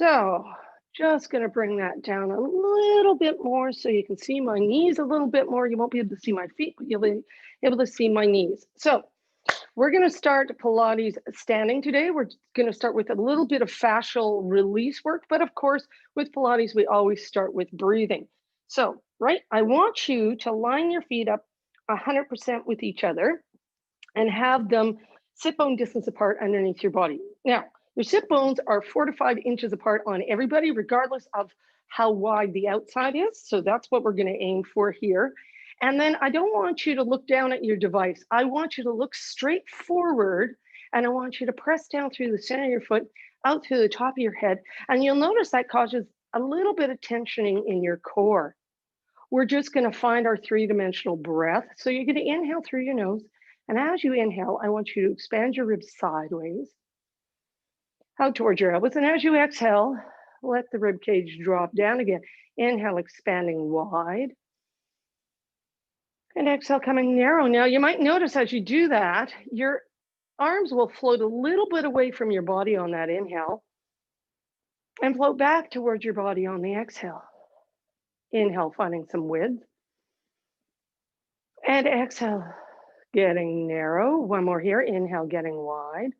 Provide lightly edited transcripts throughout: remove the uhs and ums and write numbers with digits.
So just going to bring that down a little bit more so you can see my knees a little bit more. You won't be able to see my feet, but you'll be able to see my knees. So we're going to start Pilates standing today. We're going to start with a little bit of fascial release work, but of course, with Pilates, we always start with breathing. So, right, I want you to line your feet up 100% with each other and have them sit bone distance apart underneath your body. Now, your sit bones are 4 to 5 inches apart on everybody, regardless of how wide the outside is. So that's what we're going to aim for here. And then I don't want you to look down at your device. I want you to look straight forward, and I want you to press down through the center of your foot, out through the top of your head. And you'll notice that causes a little bit of tensioning in your core. We're just going to find our 3-dimensional breath. So you're going to inhale through your nose. And as you inhale, I want you to expand your ribs sideways, out towards your elbows. And as you exhale, let the rib cage drop down again. Inhale, expanding wide. And exhale, coming narrow. Now, you might notice as you do that, your arms will float a little bit away from your body on that inhale and float back towards your body on the exhale. Inhale, finding some width. And exhale, getting narrow. One more here. Inhale, getting wide.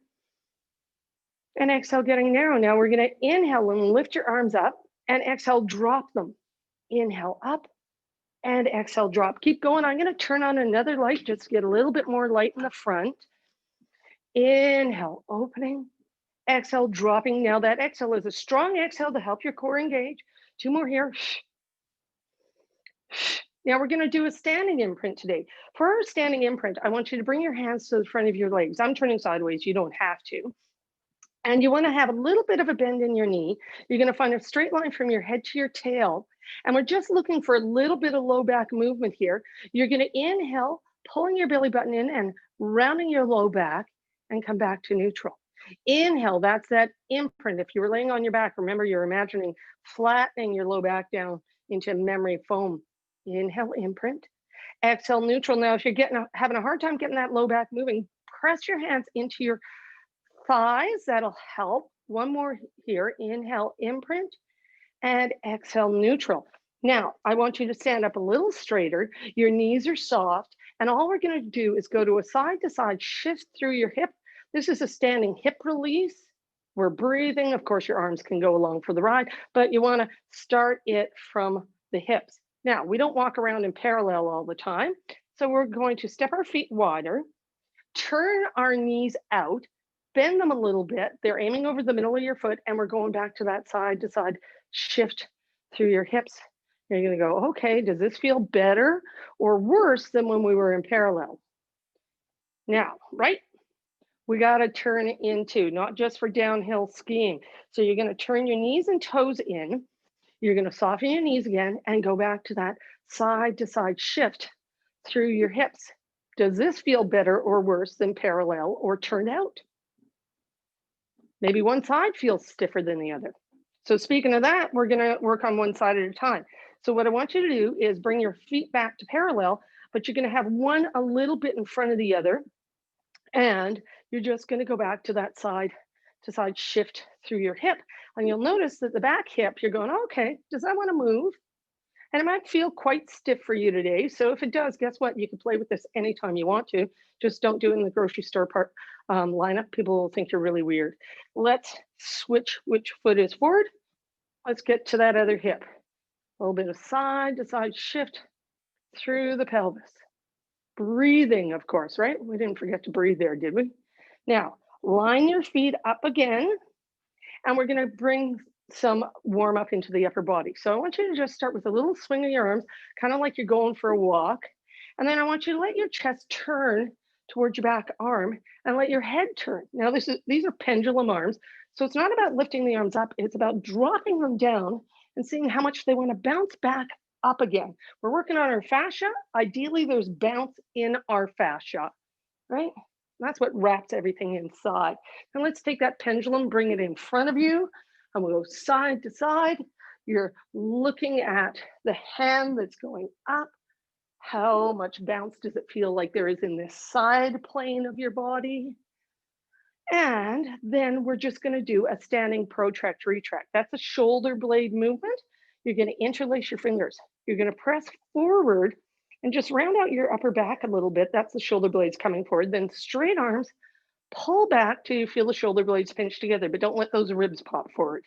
And exhale, getting narrow. Now we're going to inhale and lift your arms up, and exhale, drop them. Inhale up and exhale, drop. Keep going. I'm going to turn on another light just to get a little bit more light in the front. Inhale, opening. Exhale, dropping. Now that exhale is a strong exhale to help your core engage. 2 more here. Now we're going to do a standing imprint today. For our standing imprint, I want you to bring your hands to the front of your legs. I'm turning sideways. You don't have to. And you want to have a little bit of a bend in your knee. You're going to find a straight line from your head to your tail. And we're just looking for a little bit of low back movement here. You're going to inhale, pulling your belly button in and rounding your low back, and come back to neutral. Inhale, that's that imprint. If you were laying on your back, remember you're imagining flattening your low back down into memory foam. Inhale, imprint. Exhale, neutral. Now, if you're having a hard time getting that low back moving, press your hands into your thighs. That'll help. One more here. Inhale, imprint, and exhale, neutral. Now, I want you to stand up a little straighter. Your knees are soft, and all we're going to do is go to a side-to-side shift through your hip. This is a standing hip release. We're breathing. Of course, your arms can go along for the ride, but you want to start it from the hips. Now, we don't walk around in parallel all the time, so we're going to step our feet wider, turn our knees out, bend them a little bit. They're aiming over the middle of your foot, and we're going back to that side-to-side shift through your hips. You're going to go, okay, does this feel better or worse than when we were in parallel? Now, right? We got to turn it into, not just for downhill skiing. So you're going to turn your knees and toes in. You're going to soften your knees again and go back to that side-to-side shift through your hips. Does this feel better or worse than parallel or turned out? Maybe one side feels stiffer than the other. So speaking of that, we're going to work on one side at a time. So what I want you to do is bring your feet back to parallel, but you're going to have one a little bit in front of the other. And you're just going to go back to that side-to-side shift through your hip. And you'll notice that the back hip, you're going, okay, does that want to move? And it might feel quite stiff for you today. So if it does, guess what? You can play with this anytime you want to. Just don't do it in the grocery store lineup. People will think you're really weird. Let's switch which foot is forward. Let's get to that other hip. A little bit of side-to-side shift through the pelvis. Breathing, of course, right? We didn't forget to breathe there, did we? Now, line your feet up again, and we're going to bring some warm up into the upper body. So I want you to just start with a little swing of your arms, kind of like you're going for a walk. And then I want you to let your chest turn towards your back arm and let your head turn. Now, these are pendulum arms. So it's not about lifting the arms up. It's about dropping them down and seeing how much they want to bounce back up again. We're working on our fascia. Ideally, there's bounce in our fascia, right? That's what wraps everything inside. And let's take that pendulum, bring it in front of you, and we'll go side to side. You're looking at the hand that's going up. How much bounce does it feel like there is in this side plane of your body? And then we're just going to do a standing protract retract. That's a shoulder blade movement. You're going to interlace your fingers. You're going to press forward and just round out your upper back a little bit. That's the shoulder blades coming forward. Then straight arms, pull back till you feel the shoulder blades pinch together, but don't let those ribs pop forward.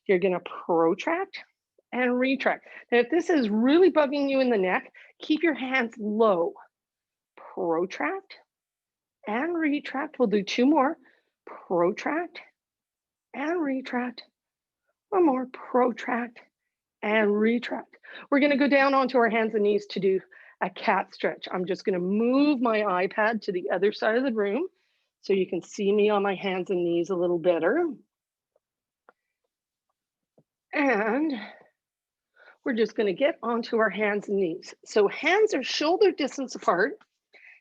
You're going to protract and retract. Now, if this is really bugging you in the neck, keep your hands low. Protract and retract. We'll do 2 more. Protract and retract. 1 more. Protract and retract. We're going to go down onto our hands and knees to do a cat stretch. I'm just going to move my iPad to the other side of the room so you can see me on my hands and knees a little better. And we're just going to get onto our hands and knees. So hands are shoulder distance apart.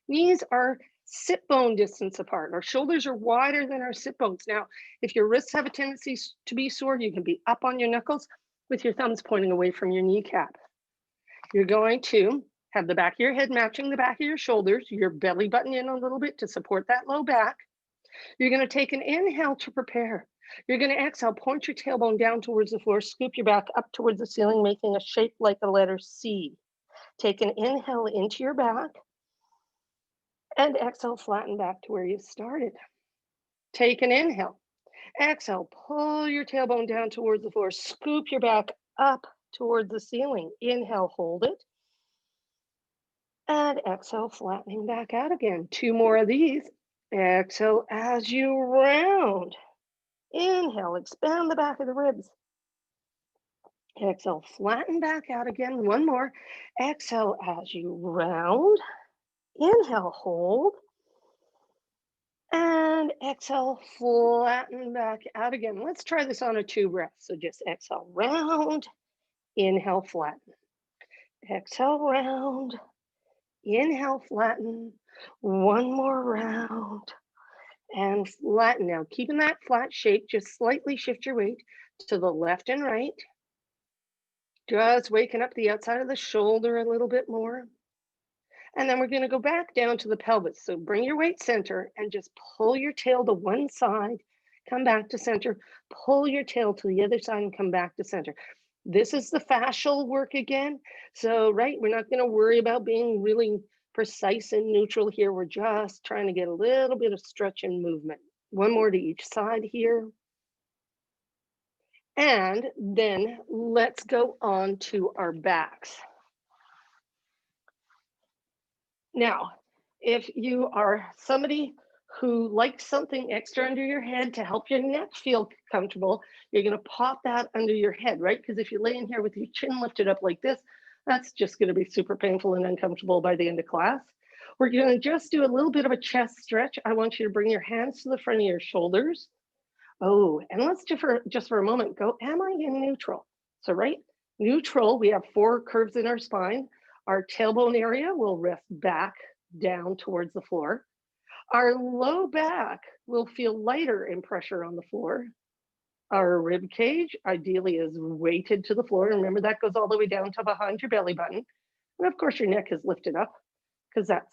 Knees are sit bone distance apart. Our shoulders are wider than our sit bones. Now, if your wrists have a tendency to be sore, you can be up on your knuckles with your thumbs pointing away from your kneecap. You're going to have the back of your head matching the back of your shoulders, your belly button in a little bit to support that low back. You're going to take an inhale to prepare. You're going to exhale, point your tailbone down towards the floor, scoop your back up towards the ceiling, making a shape like the letter C. Take an inhale into your back and exhale, flatten back to where you started. Take an inhale. Exhale, pull your tailbone down towards the floor, scoop your back up towards the ceiling. Inhale, hold it. And exhale, flattening back out again. 2 more of these. Exhale as you round. Inhale, expand the back of the ribs. Exhale, flatten back out again. 1 more. Exhale as you round. Inhale, hold. And exhale, flatten back out again. Let's try this on a 2 breath. So just exhale, round. Inhale, flatten. Exhale, round. Inhale, flatten. 1 more round. And flatten. Now, keeping that flat shape, just slightly shift your weight to the left and right. Just waking up the outside of the shoulder a little bit more. And then we're going to go back down to the pelvis. So bring your weight center and just pull your tail to one side, come back to center, pull your tail to the other side and come back to center. This is the fascial work again. So, right, we're not going to worry about being really precise and neutral here. We're just trying to get a little bit of stretch and movement. 1 more to each side here. And then let's go on to our backs. Now, if you are somebody who likes something extra under your head to help your neck feel comfortable, you're going to pop that under your head, right? Because if you're laying here with your chin lifted up like this, that's just going to be super painful and uncomfortable by the end of class. We're going to just do a little bit of a chest stretch. I want you to bring your hands to the front of your shoulders. Oh, and let's just for a moment go, am I in neutral? So, right, neutral, we have 4 curves in our spine. Our tailbone area will rest back down towards the floor. Our low back will feel lighter in pressure on the floor. Our rib cage ideally is weighted to the floor. Remember, that goes all the way down to behind your belly button. And of course, your neck is lifted up because that's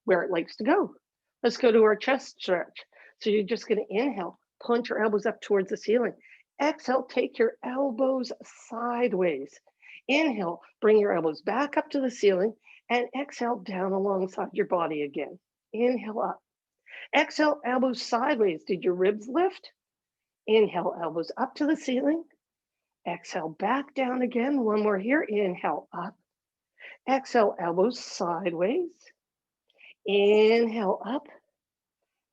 where it likes to go. Let's go to our chest stretch. So you're just going to inhale, punch your elbows up towards the ceiling. Exhale, take your elbows sideways. Inhale, bring your elbows back up to the ceiling and exhale down alongside your body again. Inhale up. Exhale, elbows sideways. Did your ribs lift? Inhale, elbows up to the ceiling. Exhale, back down again. 1 more here. Inhale, up. Exhale, elbows sideways. Inhale, up.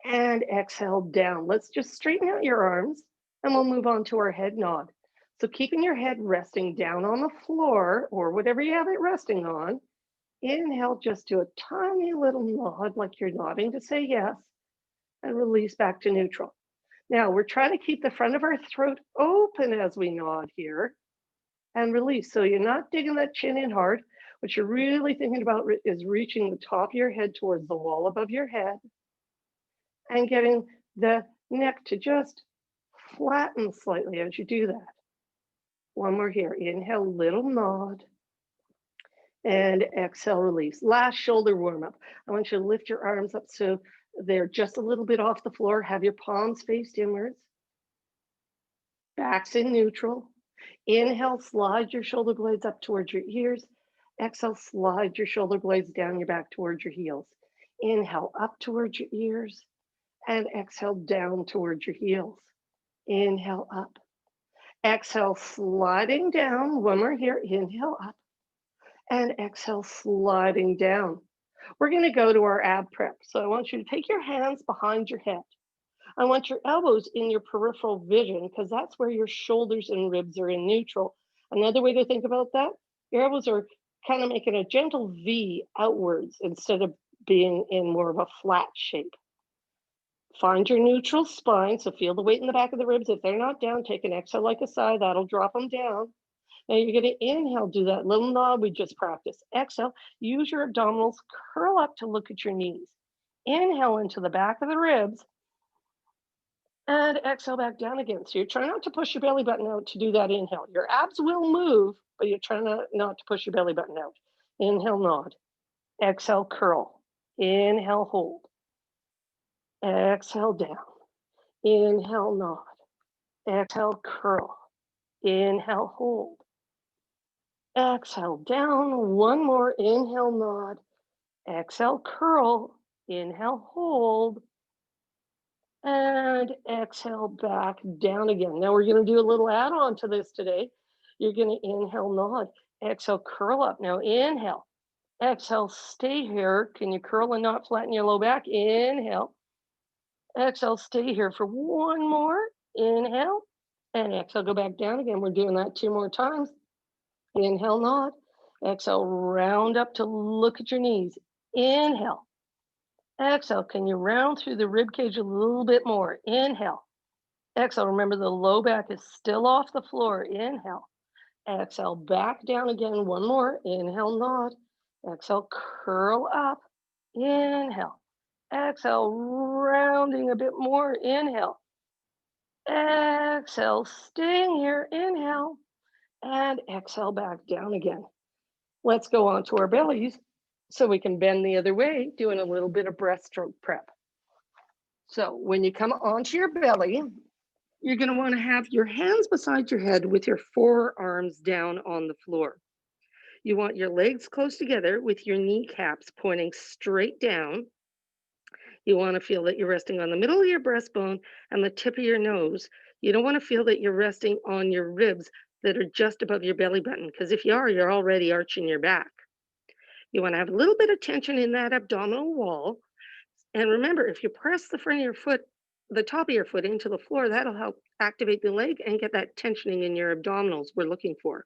And exhale, down. Let's just straighten out your arms and we'll move on to our head nod. So keeping your head resting down on the floor or whatever you have it resting on. Inhale, just do a tiny little nod like you're nodding to say yes. And release back to neutral. Now we're trying to keep the front of our throat open as we nod here and release. So you're not digging that chin in hard. What you're really thinking about is reaching the top of your head towards the wall above your head and getting the neck to just flatten slightly as you do that. 1 more here. Inhale, little nod. And exhale, release. Last shoulder warm up. I want you to lift your arms up so They're just a little bit off the floor. Have your palms faced inwards. Back's in neutral. Inhale, slide your shoulder blades up towards your ears. Exhale, slide your shoulder blades down your back towards your heels. Inhale, up towards your ears. And exhale, down towards your heels. Inhale, up. Exhale, sliding down. One more here. Inhale, up. And exhale, sliding down. We're going to go to our ab prep. So I want you to take your hands behind your head. I want your elbows in your peripheral vision because that's where your shoulders and ribs are in neutral. Another way to think about that, your elbows are kind of making a gentle V outwards instead of being in more of a flat shape. Find your neutral spine, so feel the weight in the back of the ribs. If they're not down, take an exhale like a sigh, that'll drop them down. Now you're going to inhale, do that little nod we just practiced. Exhale, use your abdominals, curl up to look at your knees. Inhale into the back of the ribs, and exhale back down again. So you're trying not to push your belly button out to do that inhale. Your abs will move, but you're trying not to push your belly button out. Inhale, nod. Exhale, curl. Inhale, hold. Exhale, down. Inhale, nod. Exhale, curl. Inhale, hold. Exhale, down. One more. Inhale, nod. Exhale, curl. Inhale, hold. And exhale, back down again. Now we're going to do a little add-on to this today. You're going to inhale, nod. Exhale, curl up. Now inhale. Exhale, stay here. Can you curl and not flatten your low back? Inhale. Exhale, stay here for one more. Inhale. And exhale, go back down again. We're doing that 2 more times. Inhale, nod. Exhale, round up to look at your knees. Inhale. Exhale, can you round through the rib cage a little bit more? Inhale. Exhale, remember the low back is still off the floor. Inhale. Exhale, back down again. One more. Inhale, nod. Exhale, curl up. Inhale. Exhale, rounding a bit more. Inhale. Exhale, staying here. Inhale. And exhale, back down again. Let's go on to our bellies so we can bend the other way, doing a little bit of breaststroke prep. So when you come onto your belly, you're going to want to have your hands beside your head with your forearms down on the floor. You want your legs close together with your kneecaps pointing straight down. You want to feel that you're resting on the middle of your breastbone and the tip of your nose. You don't want to feel that you're resting on your ribs that are just above your belly button, because if you are, you're already arching your back. You want to have a little bit of tension in that abdominal wall. And remember, if you press the front of your foot, the top of your foot into the floor, that'll help activate the leg and get that tensioning in your abdominals we're looking for.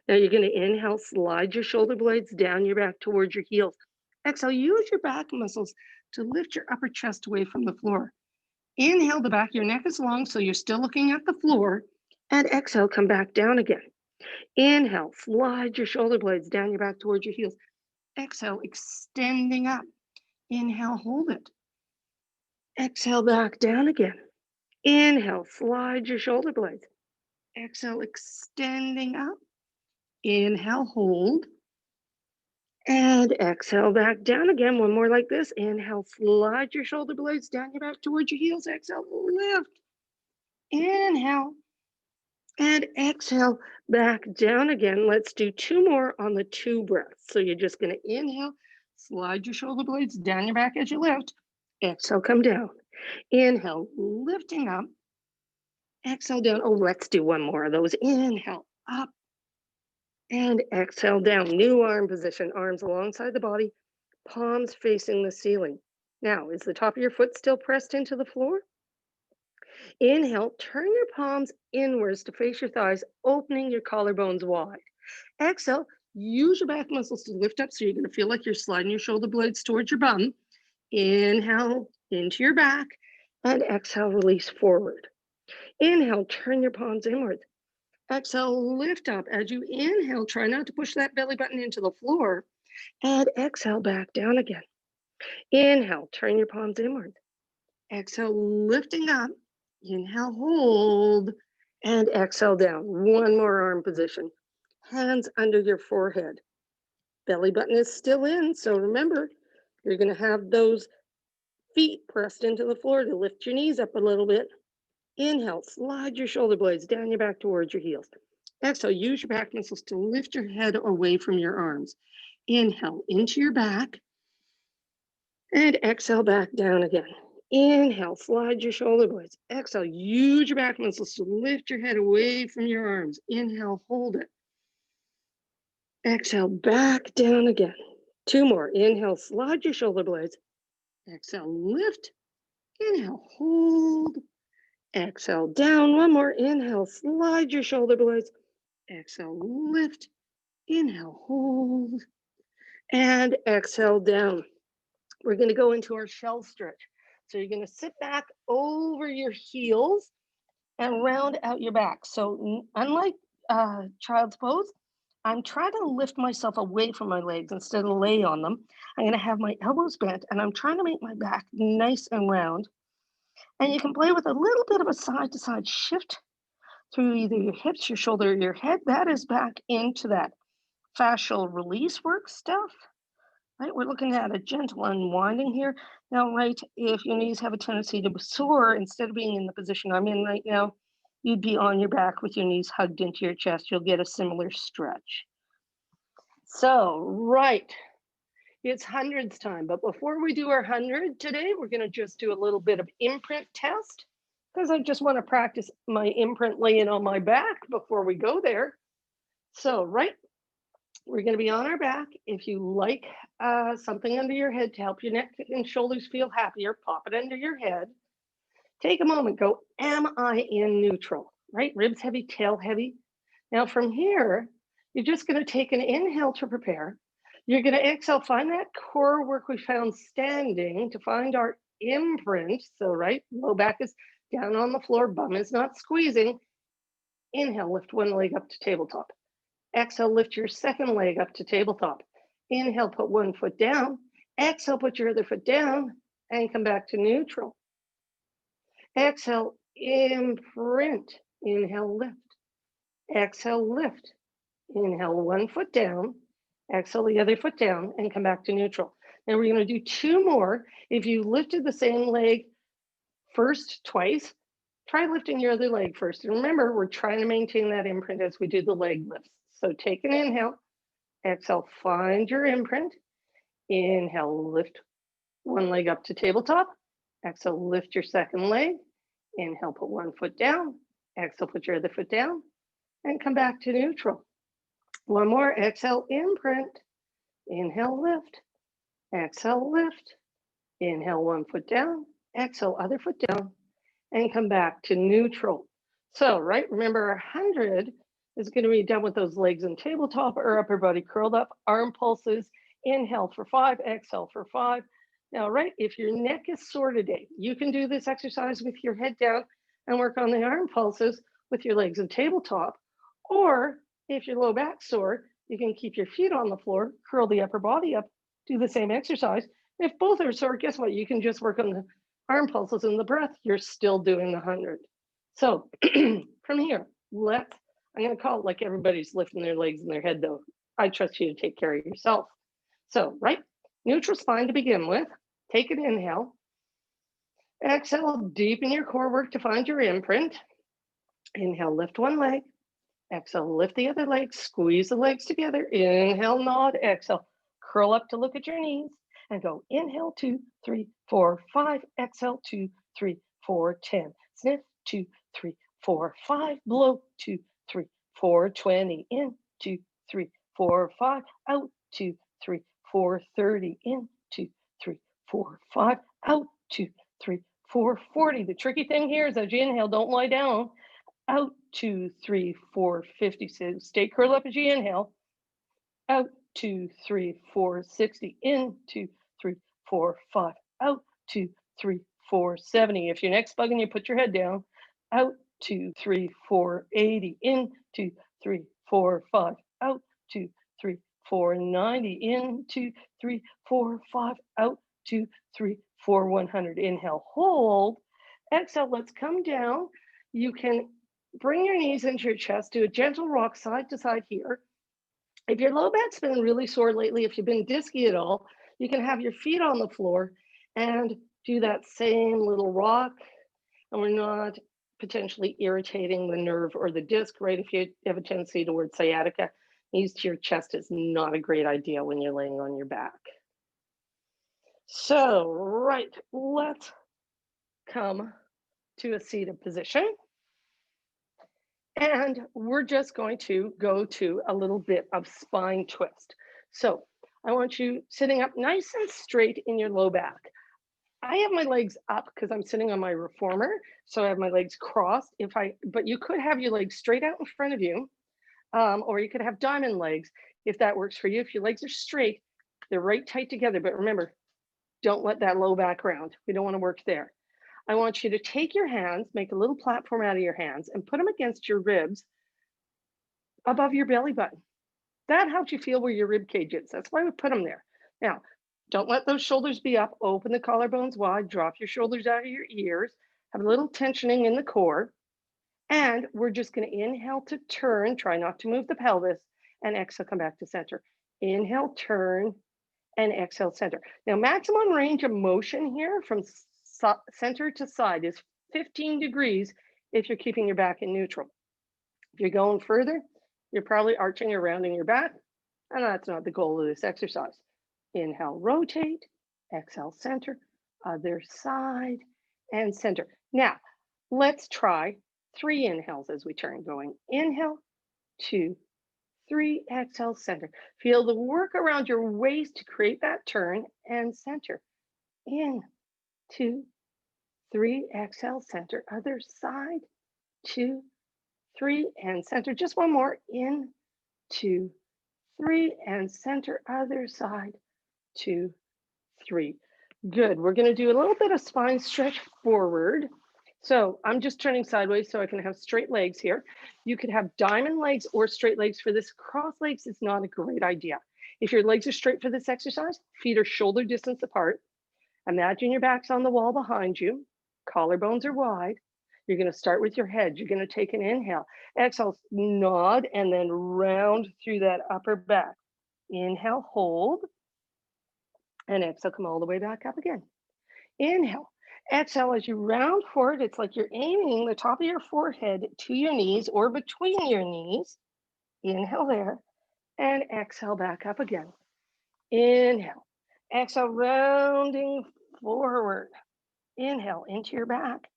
Now you're going to inhale, slide your shoulder blades down your back towards your heels. Exhale, use your back muscles to lift your upper chest away from the floor. Inhale, the back of your neck is long, so you're still looking at the floor. And exhale, come back down again. Inhale, slide your shoulder blades down your back towards your heels. Exhale, extending up. Inhale, hold it. Exhale, back down again. Inhale, slide your shoulder blades. Exhale, extending up. Inhale, hold. And exhale, back down again. One more like this. Inhale, slide your shoulder blades down your back towards your heels. Exhale, lift. Inhale. And exhale, back down again. Let's do 2 more on the 2 breaths. So you're just going to inhale, slide your shoulder blades down your back as you lift. Exhale, come down. Inhale, lifting up. Exhale, down. Oh, let's do 1 more of those. Inhale, up. And exhale, down. New arm position. Arms alongside the body, palms facing the ceiling. Now, is the top of your foot still pressed into the floor? Inhale, turn your palms inwards to face your thighs, opening your collarbones wide. Exhale, use your back muscles to lift up, so you're going to feel like you're sliding your shoulder blades towards your bum. Inhale into your back, and exhale, release forward. Inhale, turn your palms inwards. Exhale, lift up. As you inhale, try not to push that belly button into the floor, and exhale, back down again. Inhale, turn your palms inwards. Exhale, lifting up. Inhale, hold, and exhale down. 1 more arm position. Hands under your forehead. Belly button is still in, so remember, you're going to have those Feet pressed into the floor to lift your knees up a little bit. Inhale, slide your shoulder blades down your back towards your heels. Exhale, use your back muscles to lift your head away from your arms. Inhale into your back and exhale back down again. Inhale, slide your shoulder blades. Exhale, use your back muscles to lift your head away from your arms. Inhale, hold it. Exhale, back down again. Two more. Inhale, slide your shoulder blades. Exhale, lift. Inhale, hold. Exhale, down. One more. Inhale, slide your shoulder blades. Exhale, lift. Inhale, hold. And exhale, down. We're going to go into our shell stretch. So you're going to sit back over your heels and round out your back. So unlike child's pose, I'm trying to lift myself away from my legs instead of lay on them. I'm going to have my elbows bent and I'm trying to make my back nice and round. And you can play with a little bit of a side to side shift through either your hips, your shoulder, or your head. That is back into that fascial release work stuff. Right, we're looking at a gentle unwinding here. Now, right, if your knees have a tendency to soar, instead of being in the position I'm in right now, you'd be on your back with your knees hugged into your chest. You'll get a similar stretch. So, right, it's hundreds time. But before we do our 100 today, we're going to just do a little bit of imprint test because I just want to practice my imprint laying on my back before we go there. So, right, we're going to be on our back. If you like something under your head to help your neck and shoulders feel happier, pop it under your head. Take a moment, go, am I in neutral? Right? Ribs heavy, tail heavy. Now from here, you're just going to take an inhale to prepare. You're going to exhale, find that core work we found standing to find our imprint. So, right, low back is down on the floor, bum is not squeezing. Inhale, lift one leg up to tabletop. Exhale, lift your second leg up to tabletop. Inhale, put one foot down. Exhale, put your other foot down and come back to neutral. Exhale, imprint. Inhale, lift. Exhale, lift. Inhale, one foot down. Exhale, the other foot down and come back to neutral. Now we're going to do two more. If you lifted the same leg first twice, try lifting your other leg first. And remember, we're trying to maintain that imprint as we do the leg lifts. So take an inhale, exhale, find your imprint. Inhale, lift one leg up to tabletop. Exhale, lift your second leg. Inhale, put one foot down. Exhale, put your other foot down and come back to neutral. One more, exhale, imprint. Inhale, lift. Exhale, lift. Inhale, one foot down. Exhale, other foot down and come back to neutral. So, right, remember our 100 is going to be done with those legs in tabletop or upper body curled up, arm pulses. Inhale for 5, exhale for 5. Now, right, if your neck is sore today, you can do this exercise with your head down and work on the arm pulses with your legs in tabletop. Or if your low back sore, you can keep your feet on the floor, curl the upper body up, do the same exercise. If both are sore, guess what? You can just work on the arm pulses and the breath. You're still doing the 100. So from here, I'm going to call it like everybody's lifting their legs and their head, though. I trust you to take care of yourself. So, right, neutral spine to begin with. Take an inhale. Exhale, deepen your core work to find your imprint. Inhale, lift one leg. Exhale, lift the other leg. Squeeze the legs together. Inhale, nod. Exhale, curl up to look at your knees. And go inhale, 2, 3, 4, 5. Exhale, 2, 3, 4, 10. Sniff, 2, 3, 4, 5. Blow, 2, 3, 4, 20. In, 2, 3, 4, 5. Out, 2, 3, 4, 30. In, 2, 3, 4, 5. Out, 2, 3, 4, 40. The tricky thing here is as you inhale, don't lie down. Out, 2, 3, 4, 50. So stay curled up as you inhale. Out, 2, 3, 4, 60. In, 2, 3, 4, 5. Out, 2, 3, 4, 70. If your neck's bugging you, put your head down. Out, 2, 3, 4, 80. In, 2, 3, 4, 5. Out, 2, 3, 4, 90. In, 2, 3, 4, 5. Out, 2, 3, 4, 100. Inhale, hold. Exhale, let's come down. You can bring your knees into your chest, do a gentle rock side to side here. If your low back's been really sore lately, if you've been disky at all, you can have your feet on the floor and do that same little rock, and we're not potentially irritating the nerve or the disc, right? If you have a tendency towards sciatica, knees to your chest is not a great idea when you're laying on your back. So, right, let's come to a seated position. And we're just going to go to a little bit of spine twist. So I want you sitting up nice and straight in your low back. I have my legs up because I'm sitting on my reformer. So I have my legs crossed. But you could have your legs straight out in front of you, or you could have diamond legs if that works for you. If your legs are straight, they're right tight together. But remember, don't let that low back round. We don't want to work there. I want you to take your hands, make a little platform out of your hands, and put them against your ribs above your belly button. That helps you feel where your rib cage is. That's why we put them there. Now, don't let those shoulders be up. Open the collarbones wide. Drop your shoulders out of your ears. Have a little tensioning in the core. And we're just going to inhale to turn. Try not to move the pelvis. And exhale, come back to center. Inhale, turn, and exhale, center. Now, maximum range of motion here from center to side is 15 degrees if you're keeping your back in neutral. If you're going further, you're probably arching or rounding your back, and that's not the goal of this exercise. Inhale, rotate, exhale, center, other side, and center. Now, let's try 3 inhales as we turn, going inhale, 2, 3, exhale, center. Feel the work around your waist to create that turn and center. In, 2, 3, exhale, center, other side, 2, 3, and center. Just one more. In, 2, 3, and center, other side, 2, 3. Good. We're going to do a little bit of spine stretch forward. So I'm just turning sideways so I can have straight legs here. You could have diamond legs or straight legs for this. Cross legs is not a great idea. If your legs are straight for this exercise, feet are shoulder distance apart. Imagine your back's on the wall behind you. Collarbones are wide. You're going to start with your head. You're going to take an inhale. Exhale, nod, and then round through that upper back. Inhale, hold, and exhale, come all the way back up again. Inhale. Exhale, as you round forward, it's like you're aiming the top of your forehead to your knees or between your knees. Inhale there, and exhale back up again. Inhale. Exhale, rounding forward. Inhale into your back.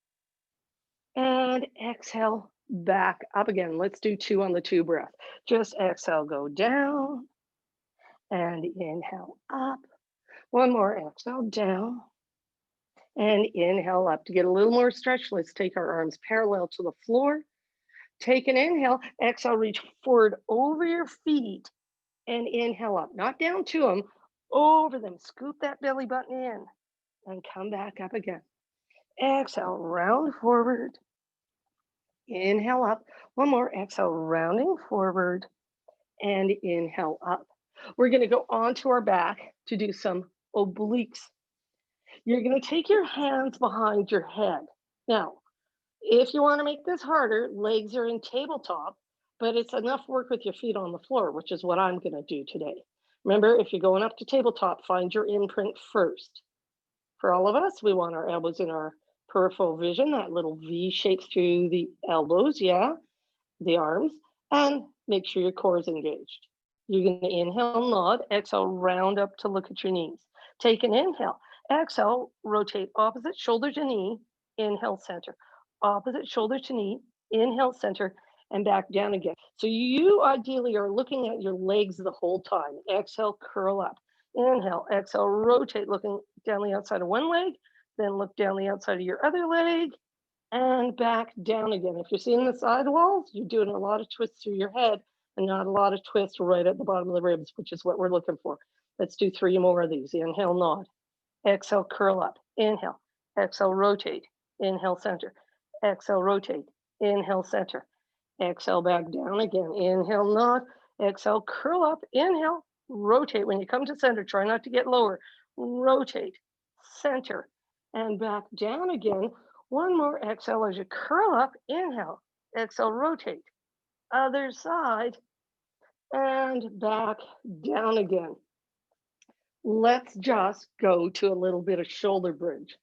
And exhale back up again. Let's do 2 on the 2 breath. Just exhale, go down, and inhale up. One more, exhale down, and inhale up. To get a little more stretch, let's take our arms parallel to the floor. Take an inhale, exhale, reach forward over your feet, and inhale up. Not down to them, over them. Scoop that belly button in, and come back up again. Exhale, round forward. Inhale up. One more. Exhale, rounding forward, and inhale up. We're going to go onto our back to do some obliques. You're going to take your hands behind your head. Now, if you want to make this harder, legs are in tabletop, but it's enough work with your feet on the floor, which is what I'm going to do today. Remember, if you're going up to tabletop, find your imprint first. For all of us, we want our elbows in our peripheral vision, that little V shape through the elbows, the arms, and make sure your core is engaged. You're going to inhale, nod, exhale, round up to look at your knees. Take an inhale, exhale, rotate opposite shoulder to knee, inhale, center. Opposite shoulder to knee, inhale, center, and back down again. So you ideally are looking at your legs the whole time. Exhale, curl up. Inhale, exhale, rotate, looking down the outside of one leg, then look down the outside of your other leg, and back down again. If you're seeing the side walls, you're doing a lot of twists through your head and not a lot of twists right at the bottom of the ribs, which is what we're looking for. Let's do 3 more of these. Inhale, nod. Exhale, curl up. Inhale. Exhale, rotate. Inhale, center. Exhale, rotate. Inhale, center. Exhale, back down again. Inhale, nod. Exhale, curl up. Inhale, rotate. When you come to center, try not to get lower. Rotate, center, and back down again. One more exhale as you curl up. Inhale, exhale, rotate. Other side, and back down again. Let's just go to a little bit of shoulder bridge.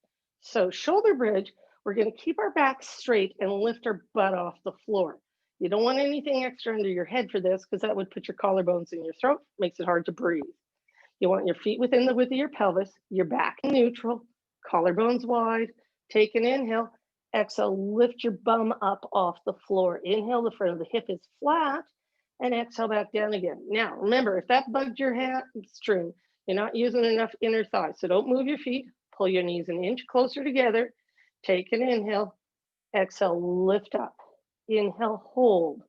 So shoulder bridge, we're going to keep our back straight and lift our butt off the floor. You don't want anything extra under your head for this because that would put your collarbones in your throat, makes it hard to breathe. You want your feet within the width of your pelvis, your back in neutral, collarbones wide. Take an inhale. Exhale, lift your bum up off the floor. Inhale, the front of the hip is flat, and exhale back down again. Now, remember, if that bugged your hamstring, you're not using enough inner thigh. So don't move your feet. Pull your knees an inch closer together. Take an inhale. Exhale, lift up. Inhale, hold.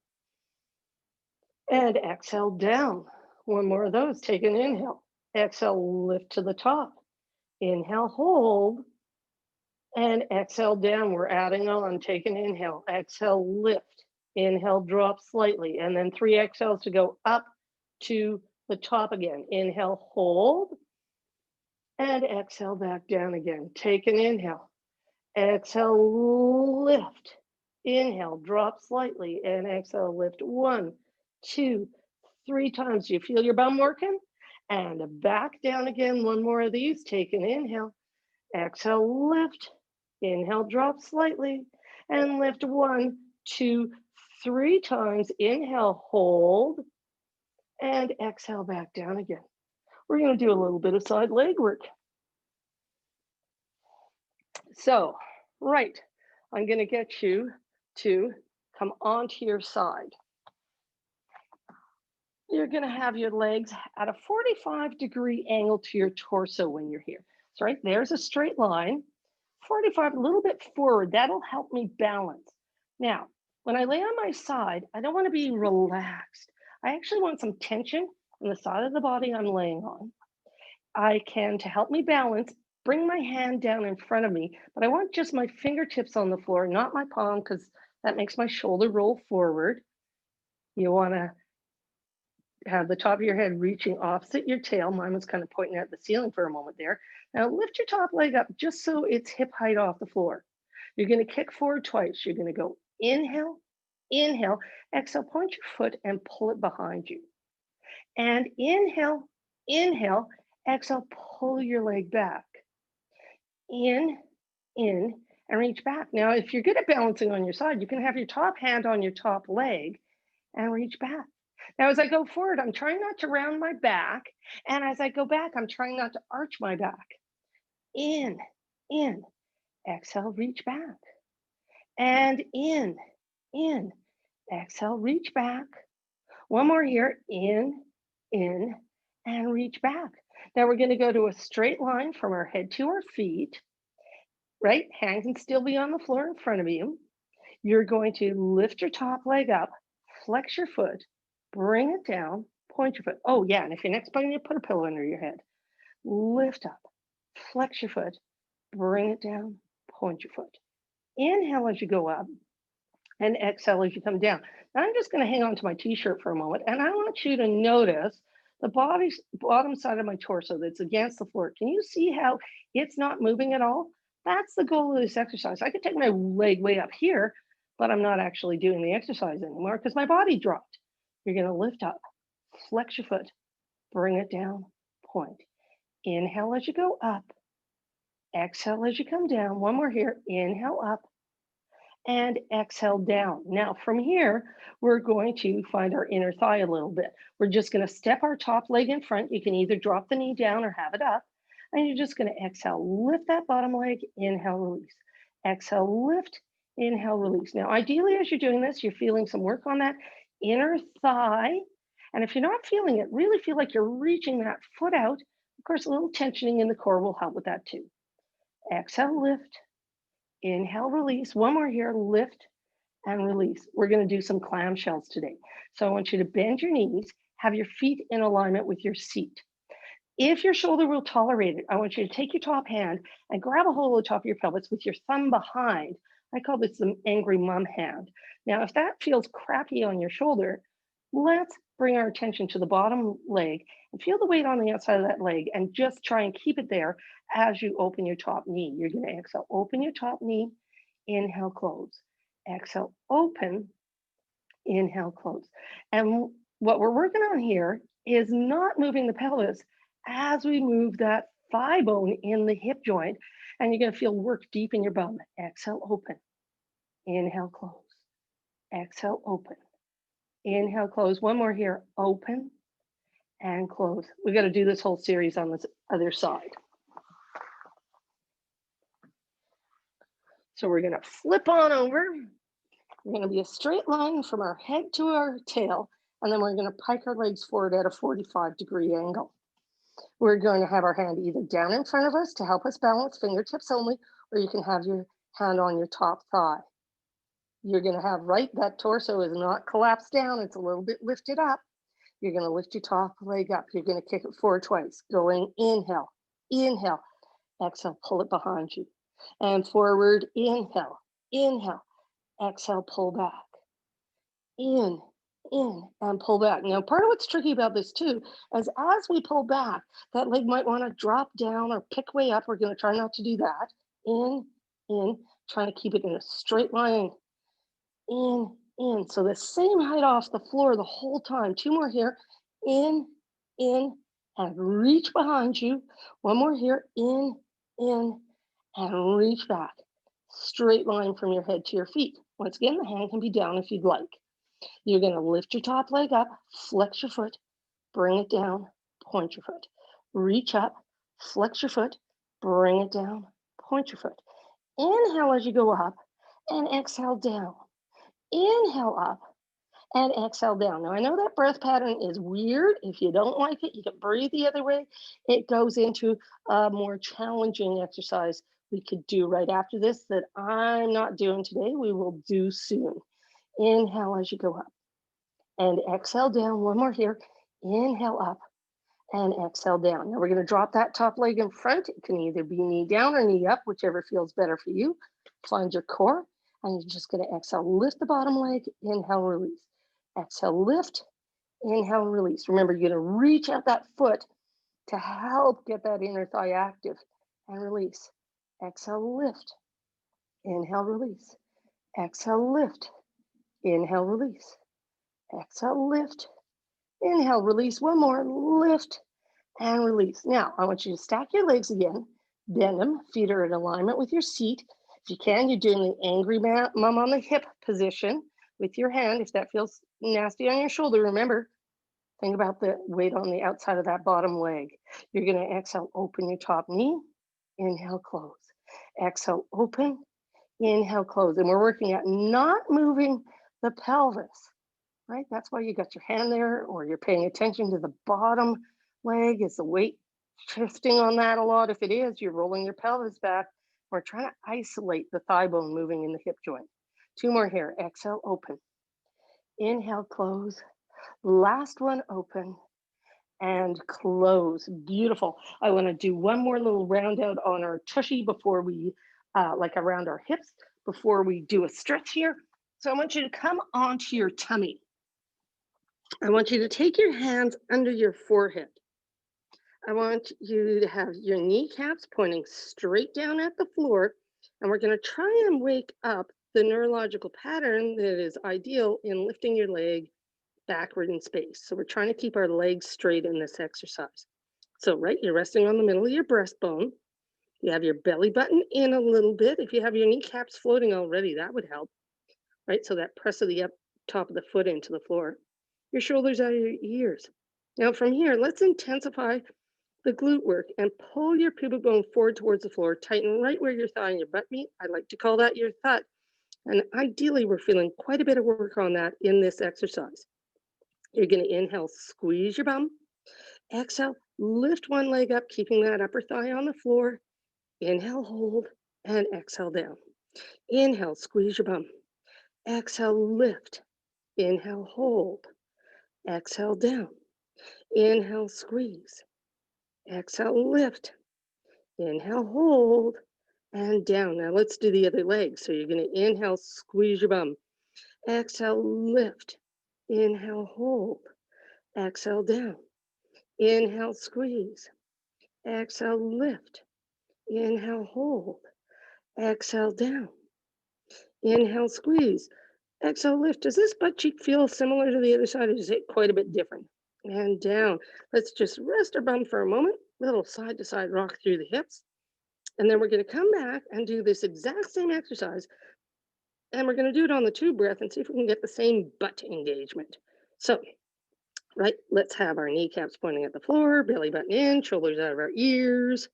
And exhale down. One more of those. Take an inhale. Exhale, lift to the top. Inhale, hold. And exhale down. We're adding on. Take an inhale. Exhale, lift. Inhale, drop slightly. And then 3 exhales to go up to the top again. Inhale, hold. And exhale back down again. Take an inhale. Exhale, lift. Inhale, drop slightly. And exhale, lift. 1, 2, 3 times. Do you feel your bum working? And back down again. One more of these. Take an inhale. Exhale, lift. Inhale, drop slightly. And lift. 1, 2, 3 times. Inhale, hold. And exhale back down again. We're going to do a little bit of side leg work. So, right, I'm going to get you to come onto your side. You're going to have your legs at a 45-degree angle to your torso when you're here. So right there's a straight line, 45, a little bit forward. That'll help me balance. Now, when I lay on my side, I don't want to be relaxed. I actually want some tension on the side of the body I'm laying on. I can, to help me balance, bring my hand down in front of me, but I want just my fingertips on the floor, not my palm, because that makes my shoulder roll forward. You want to have the top of your head reaching opposite your tail. Mine was kind of pointing at the ceiling for a moment there. Now lift your top leg up just so it's hip height off the floor. You're going to kick forward twice. You're going to go inhale, inhale, exhale, point your foot and pull it behind you. And inhale, inhale, exhale, pull your leg back. In, and reach back. Now, if you're good at balancing on your side, you can have your top hand on your top leg and reach back. Now, as I go forward, I'm trying not to round my back. And as I go back, I'm trying not to arch my back. In, exhale, reach back. And in, exhale, reach back. One more here, in, and reach back. Now we're going to go to a straight line from our head to our feet. Right? Hand can still be on the floor in front of you. You're going to lift your top leg up, flex your foot, bring it down, point your foot. Oh, yeah. And if you're next bugging you, put a pillow under your head. Lift up, flex your foot, bring it down, point your foot. Inhale as you go up and exhale as you come down. Now I'm just going to hang on to my t-shirt for a moment, and I want you to notice the bottom side of my torso that's against the floor. Can you see how it's not moving at all? That's the goal of this exercise. I could take my leg way up here, but I'm not actually doing the exercise anymore because my body dropped. You're going to lift up, flex your foot, bring it down, point. Inhale as you go up, exhale as you come down. One more here. Inhale up and exhale down. Now from here, we're going to find our inner thigh a little bit. We're just going to step our top leg in front. You can either drop the knee down or have it up. And you're just going to exhale, lift that bottom leg, inhale, release. Exhale, lift, inhale, release. Now, ideally, as you're doing this, you're feeling some work on that inner thigh. And if you're not feeling it, really feel like you're reaching that foot out. Of course, a little tensioning in the core will help with that too. Exhale, lift, inhale, release. One more here, lift and release. We're going to do some clamshells today. So I want you to bend your knees, have your feet in alignment with your seat. If your shoulder will tolerate it, I want you to take your top hand and grab a hold of the top of your pelvis with your thumb behind. I call this the angry mom hand. Now, if that feels crappy on your shoulder, let's bring our attention to the bottom leg and feel the weight on the outside of that leg and just try and keep it there as you open your top knee. You're going to exhale, open your top knee, inhale, close. Exhale, open, inhale, close. And what we're working on here is not moving the pelvis as we move that thigh bone in the hip joint And you're going to feel work deep in your bum. Exhale, open. Inhale, close. Exhale, open. Inhale, close. One more here. Open and close. We got to do this whole series on this other side. So we're going to flip on over. We're going to be a straight line from our head to our tail, and then we're going to pike our legs forward at a 45-degree angle. We're going to have our hand either down in front of us to help us balance, fingertips only, or you can have your hand on your top thigh. You're going to have that torso is not collapsed down, it's a little bit lifted up. You're going to lift your top leg up. You're going to kick it forward twice. Going inhale, inhale, exhale, pull it behind you. And forward, inhale, inhale, exhale, pull back. In, and pull back. Now, part of what's tricky about this too, is as we pull back, that leg might want to drop down or pick way up. We're going to try not to do that. In, trying to keep it in a straight line. In. So the same height off the floor the whole time. Two more here. In, and reach behind you. One more here. In, and reach back. Straight line from your head to your feet. Once again, the hand can be down if you'd like. You're going to lift your top leg up, flex your foot, bring it down, point your foot. Reach up, flex your foot, bring it down, point your foot. Inhale as you go up and exhale down. Inhale up and exhale down. Now, I know that breath pattern is weird. If you don't like it, you can breathe the other way. It goes into a more challenging exercise we could do right after this that I'm not doing today. We will do soon. Inhale as you go up and exhale down. One more here. Inhale up and exhale down. Now we're going to drop that top leg in front. It can either be knee down or knee up, whichever feels better for you. Find your core, and you're just going to exhale, lift the bottom leg, inhale, release. Exhale, lift, inhale, release. Remember, you're going to reach out that foot to help get that inner thigh active and release. Exhale, lift, inhale, release. Exhale, lift, inhale, release. Exhale, lift, inhale, release. One more, lift and release. Now, I want you to stack your legs again, bend them, feet are in alignment with your seat. If you can, you're doing the angry mom on the hip position with your hand. If that feels nasty on your shoulder, remember, think about the weight on the outside of that bottom leg. You're going to exhale, open your top knee, inhale, close. Exhale, open, inhale, close. And we're working at not moving the pelvis, right? That's why you got your hand there, or you're paying attention to the bottom leg. Is the weight shifting on that a lot? If it is, you're rolling your pelvis back. We're trying to isolate the thigh bone moving in the hip joint. Two more here. Exhale, open. Inhale, close. Last one, open and close. Beautiful. I want to do one more little round out on our tushy before we, like around our hips, before we do a stretch here. So I want you to come onto your tummy. I want you to take your hands under your forehead. I want you to have your kneecaps pointing straight down at the floor, and we're going to try and wake up the neurological pattern that is ideal in lifting your leg backward in space. So we're trying to keep our legs straight in this exercise. So, right, you're resting on the middle of your breastbone. You have your belly button in a little bit. If you have your kneecaps floating already, that would help, right? So that press of the up top of the foot into the floor. Your shoulders out of your ears. Now from here, let's intensify the glute work and pull your pubic bone forward towards the floor. Tighten right where your thigh and your butt meet. I like to call that your thud. And ideally, we're feeling quite a bit of work on that in this exercise. You're going to inhale, squeeze your bum. Exhale, lift one leg up, keeping that upper thigh on the floor. Inhale, hold, and exhale down. Inhale, squeeze your bum. Exhale, lift. Inhale, hold. Exhale, down. Inhale, squeeze. Exhale, lift. Inhale, hold, and down. Now let's do the other leg. So you're going to inhale, squeeze your bum. Exhale, lift. Inhale, hold. Exhale, down. Inhale, squeeze. Exhale, lift. Inhale, hold. Exhale, down. Inhale, squeeze. Exhale, lift. Does this butt cheek feel similar to the other side, or is it quite a bit different? And down. Let's just rest our bum for a moment. Little side to side rock through the hips. And then we're going to come back and do this exact same exercise. And we're going to do it on the tube breath and see if we can get the same butt engagement. So, right, let's have our kneecaps pointing at the floor, belly button in, shoulders out of our ears.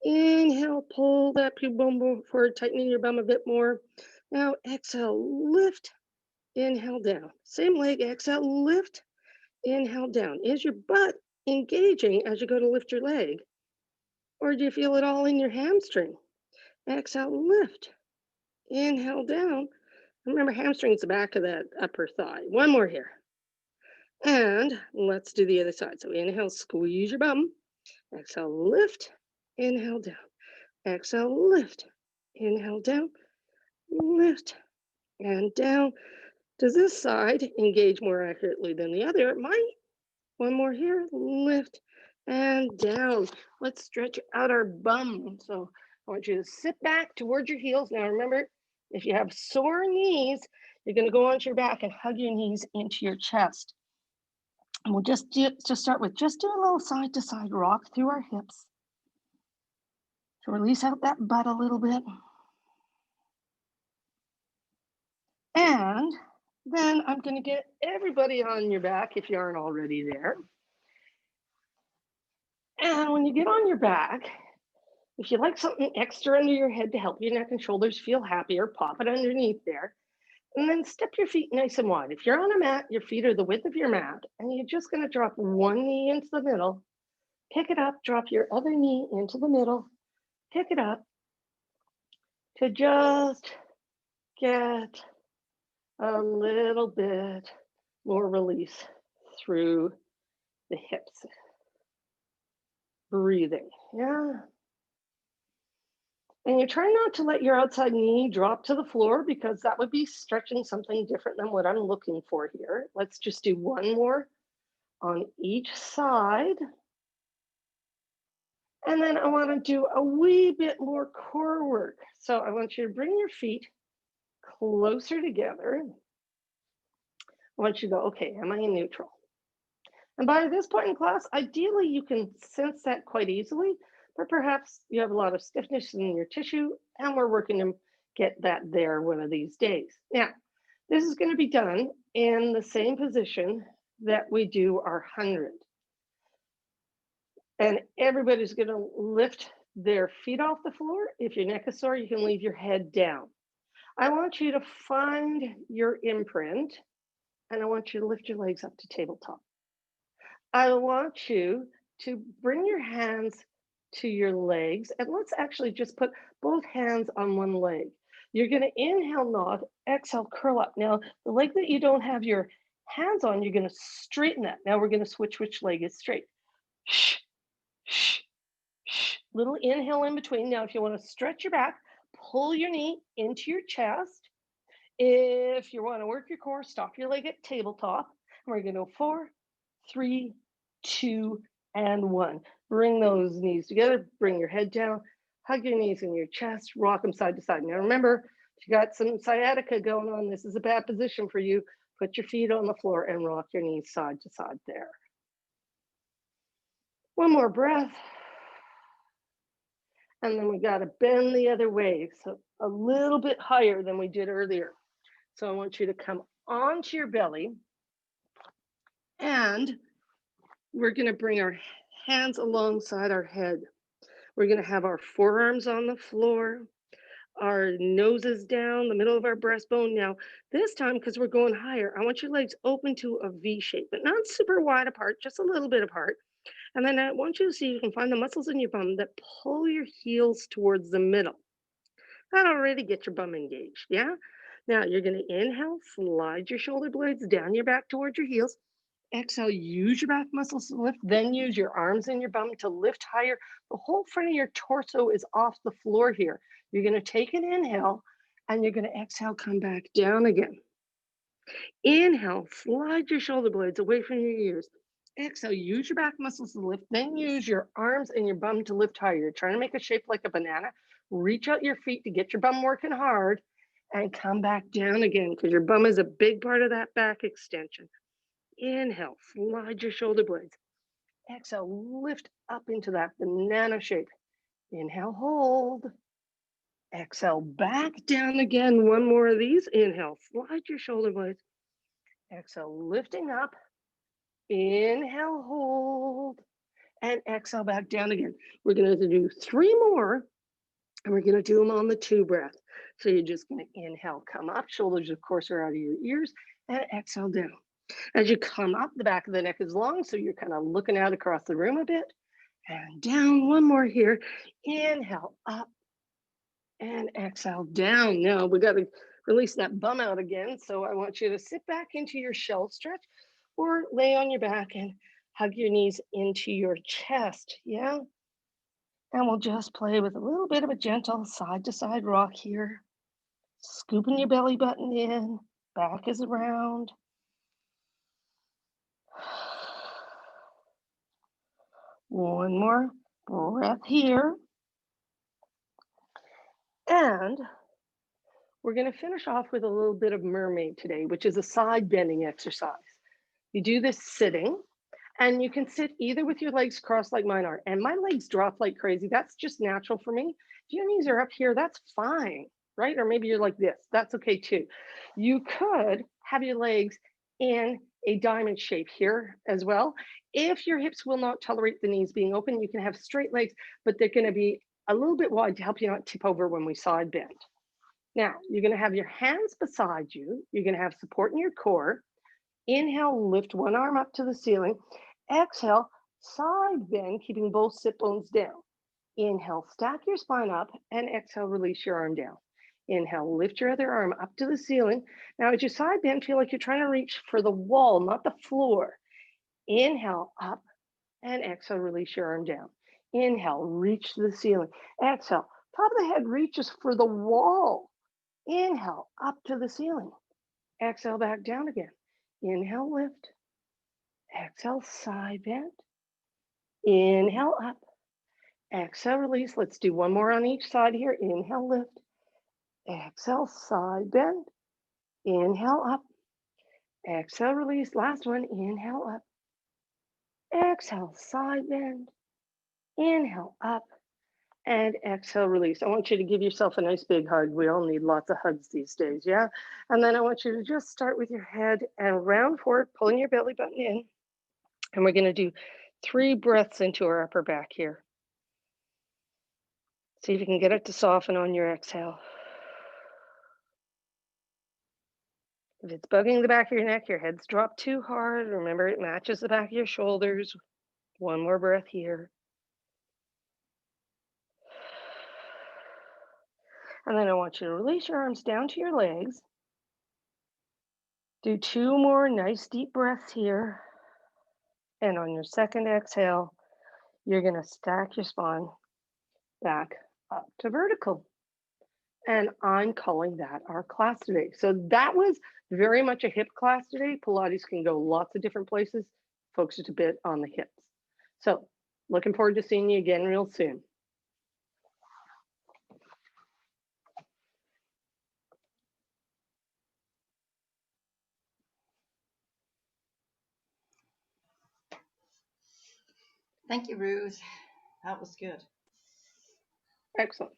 Inhale, pull that pube bone forward, tightening your bum a bit more. Now exhale, lift, inhale down. Same leg, exhale, lift, inhale down. Is your butt engaging as you go to lift your leg? Or do you feel it all in your hamstring? Exhale, lift, inhale down. Remember, hamstring's the back of that upper thigh. One more here. And let's do the other side. So inhale, squeeze your bum. Exhale, lift, inhale down. Exhale, lift, inhale down, lift, and down. Does this side engage more accurately than the other? It might. One more here, lift and down. Let's stretch out our bum. So I want you to sit back towards your heels. Now remember, if you have sore knees, you're going to go onto your back and hug your knees into your chest. And we'll just start with just do a little side to side rock through our hips to release out that butt a little bit. And then I'm going to get everybody on your back if you aren't already there. And when you get on your back, if you like something extra under your head to help your neck and shoulders feel happier, pop it underneath there. And then step your feet nice and wide. If you're on a mat, your feet are the width of your mat, and you're just going to drop one knee into the middle, pick it up, drop your other knee into the middle, pick it up to just get a little bit more release through the hips. Breathing, yeah. And you're trying not to let your outside knee drop to the floor because that would be stretching something different than what I'm looking for here. Let's just do one more on each side. And then I want to do a wee bit more core work. So I want you to bring your feet closer together. I want you to go, okay, am I in neutral? And by this point in class, ideally you can sense that quite easily, but perhaps you have a lot of stiffness in your tissue and we're working to get that there one of these days. Now, this is going to be done in the same position that we do our 100. And everybody's going to lift their feet off the floor. If your neck is sore, you can leave your head down. I want you to find your imprint and I want you to lift your legs up to tabletop. I want you to bring your hands to your legs and let's actually just put both hands on one leg. You're going to inhale, nod, exhale, curl up. Now, the leg that you don't have your hands on, you're going to straighten that. Now we're going to switch which leg is straight. Shh, shh, shh. Little inhale in between. Now, if you want to stretch your back, pull your knee into your chest. If you want to work your core, stop your leg at tabletop. We're going to go 4, 3, 2, and 1. Bring those knees together, bring your head down, hug your knees in your chest, rock them side to side. Now remember, if you got some sciatica going on, this is a bad position for you. Put your feet on the floor and rock your knees side to side there. One more breath. And then we got to bend the other way, so a little bit higher than we did earlier. So I want you to come onto your belly and we're going to bring our hands alongside our head. We're going to have our forearms on the floor, our noses down, the middle of our breastbone. Now, this time, because we're going higher, I want your legs open to a V shape, but not super wide apart, just a little bit apart. And then I want you to see if you can find the muscles in your bum that pull your heels towards the middle. That'll already get your bum engaged, yeah? Now, you're going to inhale, slide your shoulder blades down your back towards your heels. Exhale, use your back muscles to lift, then use your arms and your bum to lift higher. The whole front of your torso is off the floor here. You're going to take an inhale and you're going to exhale, come back down again. Inhale, slide your shoulder blades away from your ears. Exhale, use your back muscles to lift, then use your arms and your bum to lift higher. You're trying to make a shape like a banana. Reach out your feet to get your bum working hard and come back down again because your bum is a big part of that back extension. Inhale, slide your shoulder blades. Exhale, lift up into that banana shape. Inhale, hold. Exhale, back down again. One more of these. Inhale, slide your shoulder blades. Exhale, lifting up. Inhale, hold. And exhale, back down again. We're going to do 3 more, and we're going to do them on the 2 breath. So you're just going to inhale, come up. Shoulders, of course, are out of your ears. And exhale down. As you come up, the back of the neck is long, so you're kind of looking out across the room a bit. And down, one more here. Inhale, up. And exhale down. Now we got to release that bum out again. So I want you to sit back into your shell stretch or lay on your back and hug your knees into your chest. Yeah. And we'll just play with a little bit of a gentle side to side rock here. Scooping your belly button in. Back is around. One more breath here. And we're going to finish off with a little bit of mermaid today, which is a side bending exercise. You do this sitting, and you can sit either with your legs crossed like mine are. And my legs drop like crazy. That's just natural for me. If your knees are up here, that's fine, right? Or maybe you're like this. That's okay too. You could have your legs in a diamond shape here as well. If your hips will not tolerate the knees being open, you can have straight legs, but they're going to be a little bit wide to help you not tip over when we side bend. Now, you're going to have your hands beside you. You're going to have support in your core. Inhale, lift one arm up to the ceiling. Exhale, side bend, keeping both sit bones down. Inhale, stack your spine up, and exhale, release your arm down. Inhale, lift your other arm up to the ceiling. Now, as you side bend, feel like you're trying to reach for the wall, not the floor. Inhale, up, and exhale, release your arm down. Inhale, reach to the ceiling. Exhale, top of the head reaches for the wall. Inhale, up to the ceiling. Exhale, back down again. Inhale, lift. Exhale, side bend. Inhale, up. Exhale, release. Let's do one more on each side here. Inhale, lift. Exhale, side bend. Inhale, up. Exhale, release. Last one. Inhale, up. Exhale, side bend. Inhale, up. And exhale, release. I want you to give yourself a nice big hug. We all need lots of hugs these days, yeah? And then I want you to just start with your head and round forward, pulling your belly button in. And we're going to do 3 breaths into our upper back here. See if you can get it to soften on your exhale. If it's bugging the back of your neck, your head's dropped too hard, remember it matches the back of your shoulders. One more breath here. And then I want you to release your arms down to your legs. Do 2 more nice deep breaths here. And on your second exhale, you're going to stack your spine back up to vertical. And I'm calling that our class today. So that was very much a hip class today. Pilates can go lots of different places. Focused a bit on the hips. So looking forward to seeing you again real soon. Thank you, Ruth. That was good. Excellent.